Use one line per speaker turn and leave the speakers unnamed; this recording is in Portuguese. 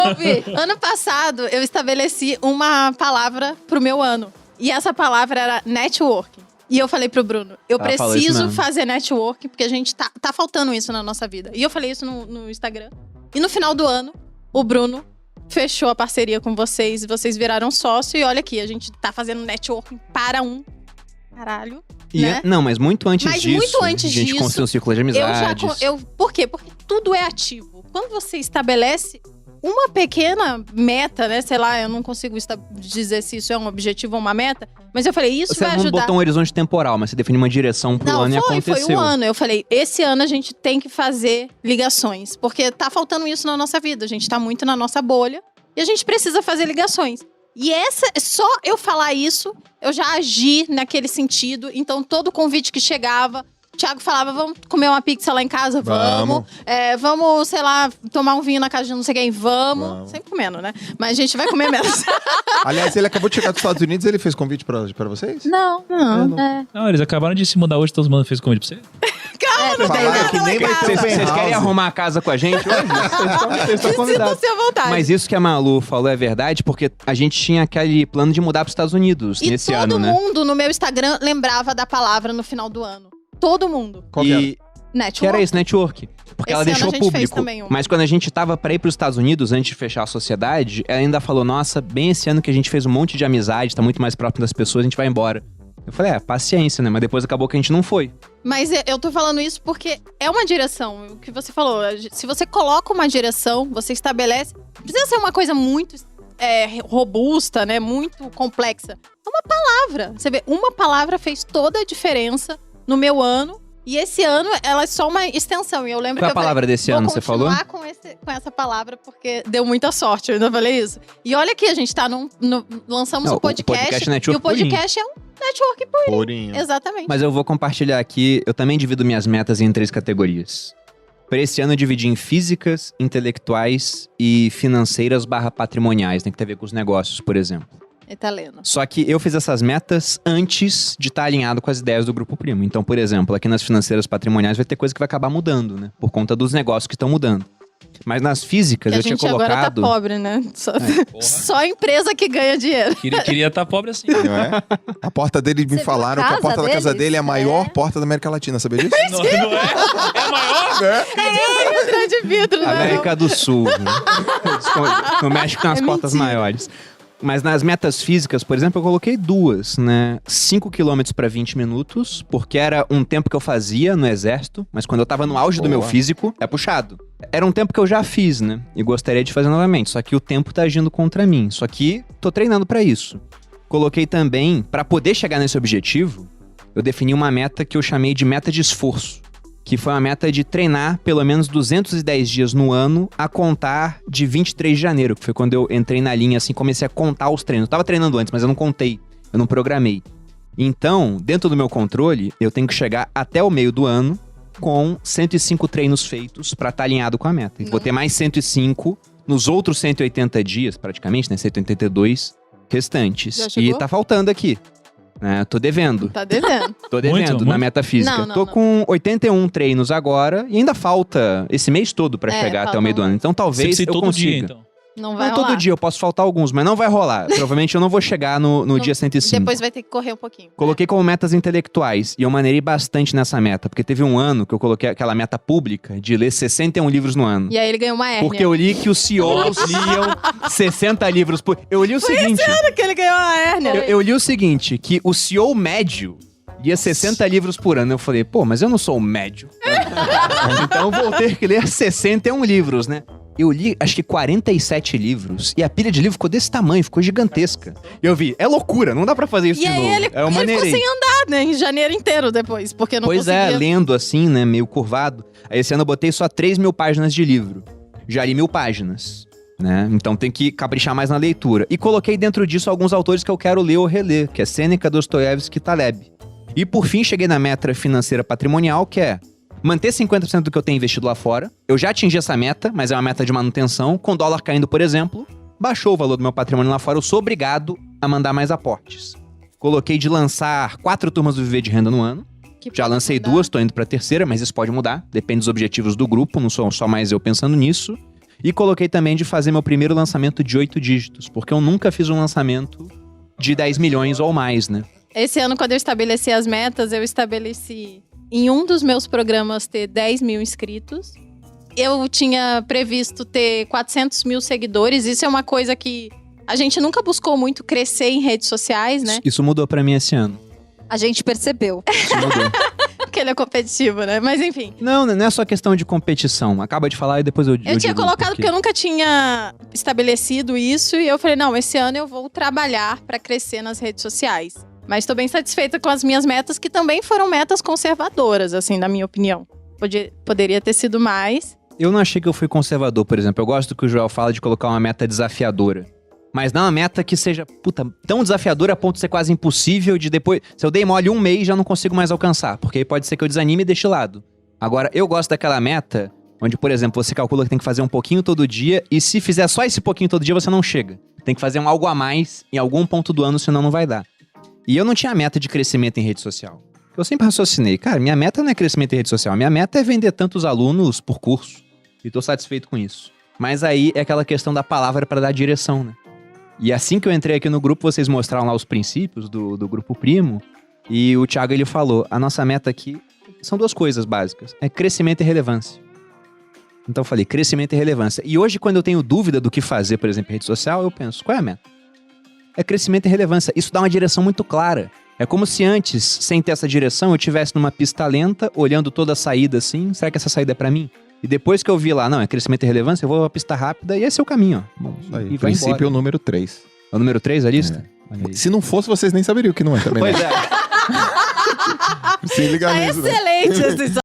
Ouvi, ano passado eu estabeleci uma palavra pro meu ano. E essa palavra era networking. E eu falei pro Bruno, eu preciso fazer networking, porque a gente tá faltando isso na nossa vida. E eu falei isso no Instagram. E no final do ano, o Bruno fechou a parceria com vocês. Vocês viraram sócio. E olha aqui, a gente tá fazendo networking para um caralho. Né?
Não, mas muito antes disso, a gente construiu um círculo de amizades.
Por quê? Porque tudo é ativo. Quando você estabelece uma pequena meta, né? Sei lá, eu não consigo dizer se isso é um objetivo ou uma meta. Mas eu falei, isso vai ajudar.
Você não botou um horizonte temporal, mas você definiu uma direção pro ano e aconteceu.
Foi um ano. Eu falei, esse ano a gente tem que fazer ligações. Porque tá faltando isso na nossa vida. A gente tá muito na nossa bolha. E a gente precisa fazer ligações. E só eu falar isso, eu já agi naquele sentido. Então, todo convite que chegava, o Thiago falava, vamos comer uma pizza lá em casa? Vamos. Vamos, sei lá, tomar um vinho na casa de não sei quem? Vamos. Sempre comendo, né? Mas a gente vai comer menos.
Aliás, ele acabou de chegar dos Estados Unidos, ele fez convite pra vocês?
Não.
Não, eles acabaram de se mudar hoje, todo mundo fez convite pra você.
Calma, não tem nada
que nem vai ter
Vocês querem arrumar a casa com a gente hoje? Vocês estão convidados.
Sintam-se à vontade.
Mas isso que a Malu falou é verdade, porque a gente tinha aquele plano de mudar pros Estados Unidos nesse ano, né?
E todo mundo no meu Instagram lembrava da palavra no final do ano. Todo mundo.
Qual que era?
Network.
Que era isso, network. Porque ela deixou público. Mas quando a gente tava pra ir pros Estados Unidos, antes de fechar a sociedade, ela ainda falou, nossa, bem esse ano que a gente fez um monte de amizade, tá muito mais próximo das pessoas, a gente vai embora. Eu falei, paciência, né? Mas depois acabou que a gente não foi.
Mas eu tô falando isso porque é uma direção. O que você falou, se você coloca uma direção, você estabelece... Não precisa ser uma coisa muito robusta, né? Muito complexa. É uma palavra. Você vê, uma palavra fez toda a diferença no meu ano. E esse ano, ela é só uma extensão. E eu lembro
Qual é a palavra desse ano, você falou?
Vou continuar com essa palavra, porque deu muita sorte, eu ainda falei isso. E olha que a gente tá lançamos um podcast.
E
o podcast é um network purinho. Exatamente.
Mas eu vou compartilhar aqui, eu também divido minhas metas em 3 categorias. Para esse ano eu dividi em físicas, intelectuais e financeiras / patrimoniais. Tem que ter a ver com os negócios, por exemplo.
Italeno.
Só que eu fiz essas metas antes de estar alinhado com as ideias do Grupo Primo. Então, por exemplo, aqui nas financeiras patrimoniais vai ter coisa que vai acabar mudando, né? Por conta dos negócios que estão mudando. Mas nas físicas eu tinha colocado...
A gente agora tá pobre, né? Só a empresa que ganha dinheiro.
Queria estar pobre assim.
Não é? A porta dele, me falaram que a porta da casa dele é a maior porta da América Latina, sabia disso?
Não é? É a maior?
É grande vidro, né?
América do Sul. Né? No México tem umas portas maiores. Mas nas metas físicas, por exemplo, eu coloquei 2, né? 5 km para 20 minutos, porque era um tempo que eu fazia no exército, mas quando eu tava no auge do meu físico, é puxado. Era um tempo que eu já fiz, né? E gostaria de fazer novamente, só que o tempo tá agindo contra mim. Só que tô treinando para isso. Coloquei também, para poder chegar nesse objetivo, eu defini uma meta que eu chamei de meta de esforço. Que foi uma meta de treinar pelo menos 210 dias no ano a contar de 23 de janeiro, que foi quando eu entrei na linha, assim, comecei a contar os treinos. Eu tava treinando antes, mas eu não contei, eu não programei. Então, dentro do meu controle, eu tenho que chegar até o meio do ano com 105 treinos feitos pra estar alinhado com a meta. E vou ter mais 105 nos outros 180 dias, praticamente, né, 182 restantes. E tá faltando aqui. Tô devendo.
Tá devendo.
Tô devendo
muito?
Na metafísica. Tô com 81 treinos agora e ainda falta esse mês todo pra chegar até o meio do ano. Então talvez eu
todo
consiga.
Dia, então.
Não vai
rolar.
rolar.
Todo dia, eu posso faltar alguns, mas não vai rolar. Provavelmente eu não vou chegar no dia 105.
Depois vai ter que correr um pouquinho.
Coloquei como metas intelectuais e eu maneirei bastante nessa meta, porque teve um ano que eu coloquei aquela meta pública de ler 61 livros no ano.
E aí ele ganhou uma hérnia.
Porque eu li que os CEOs liam 60 livros por... Eu li o seguinte...
Foi esse ano que ele ganhou uma hérnia.
Eu li o seguinte, que o CEO médio lia 60 livros por ano. Eu falei, mas eu não sou o médio. Então eu vou ter que ler 61 livros, né? Eu li, acho que 47 livros, e a pilha de livro ficou desse tamanho, ficou gigantesca. E eu vi, é loucura, não dá pra fazer isso de novo.
Ele ficou sem andar, né, em janeiro inteiro depois, porque não conseguia.
Pois é, lendo assim, né, meio curvado. Aí esse ano eu botei só 3.000 páginas de livro. Já li 1.000 páginas, né? Então tem que caprichar mais na leitura. E coloquei dentro disso alguns autores que eu quero ler ou reler, que é Sêneca, Dostoiévski e Taleb. E por fim cheguei na meta financeira patrimonial, que é manter 50% do que eu tenho investido lá fora. Eu já atingi essa meta, mas é uma meta de manutenção. Com o dólar caindo, por exemplo, baixou o valor do meu patrimônio lá fora, eu sou obrigado a mandar mais aportes. Coloquei de lançar 4 turmas do Viver de Renda no ano. Já lancei 2, tô indo pra terceira, mas isso pode mudar. Depende dos objetivos do grupo, não sou só mais eu pensando nisso. E coloquei também de fazer meu primeiro lançamento de 8 dígitos, porque eu nunca fiz um lançamento de 10 milhões ou mais, né?
Esse ano, quando eu estabeleci as metas, eu estabeleci em um dos meus programas ter 10 mil inscritos. Eu tinha previsto ter 400 mil seguidores. Isso é uma coisa que a gente nunca buscou muito crescer em redes sociais, né?
Isso mudou pra mim esse ano.
A gente percebeu.
Isso mudou.
Porque ele é competitivo, né? Mas enfim.
Não é só questão de competição. Acaba de falar e depois eu
Eu tinha colocado porque eu nunca tinha estabelecido isso. E eu falei, não, esse ano eu vou trabalhar pra crescer nas redes sociais. Mas tô bem satisfeita com as minhas metas, que também foram metas conservadoras, assim, na minha opinião. Poderia ter sido mais.
Eu não achei que eu fui conservador, por exemplo. Eu gosto do que o Joel fala de colocar uma meta desafiadora. Mas não uma meta que seja, tão desafiadora a ponto de ser quase impossível de depois... Se eu dei mole um mês, já não consigo mais alcançar. Porque aí pode ser que eu desanime e deixe de lado. Agora, eu gosto daquela meta onde, por exemplo, você calcula que tem que fazer um pouquinho todo dia e se fizer só esse pouquinho todo dia, você não chega. Tem que fazer algo a mais em algum ponto do ano, senão não vai dar. E eu não tinha meta de crescimento em rede social. Eu sempre raciocinei, cara, minha meta não é crescimento em rede social. Minha meta é vender tantos alunos por curso. E tô satisfeito com isso. Mas aí é aquela questão da palavra para dar direção, né? E assim que eu entrei aqui no grupo, vocês mostraram lá os princípios do Grupo Primo. E o Thiago, ele falou, a nossa meta aqui são 2 coisas básicas. É crescimento e relevância. Então eu falei, crescimento e relevância. E hoje, quando eu tenho dúvida do que fazer, por exemplo, em rede social, eu penso, qual é a meta? É crescimento e relevância. Isso dá uma direção muito clara. É como se antes, sem ter essa direção, eu estivesse numa pista lenta, olhando toda a saída assim, será que essa saída é pra mim? E depois que eu vi lá, não, é crescimento e relevância, eu vou pra pista rápida e esse é o caminho, ó.
Bom, isso aí.
E vai
Princípio
embora.
é o número 3.
É o número 3 da lista? Olha aí.
Se não fosse, vocês nem saberiam que não é também.
Pois
né?
é.
Se ligar
Tá
nisso, né?
excelente essa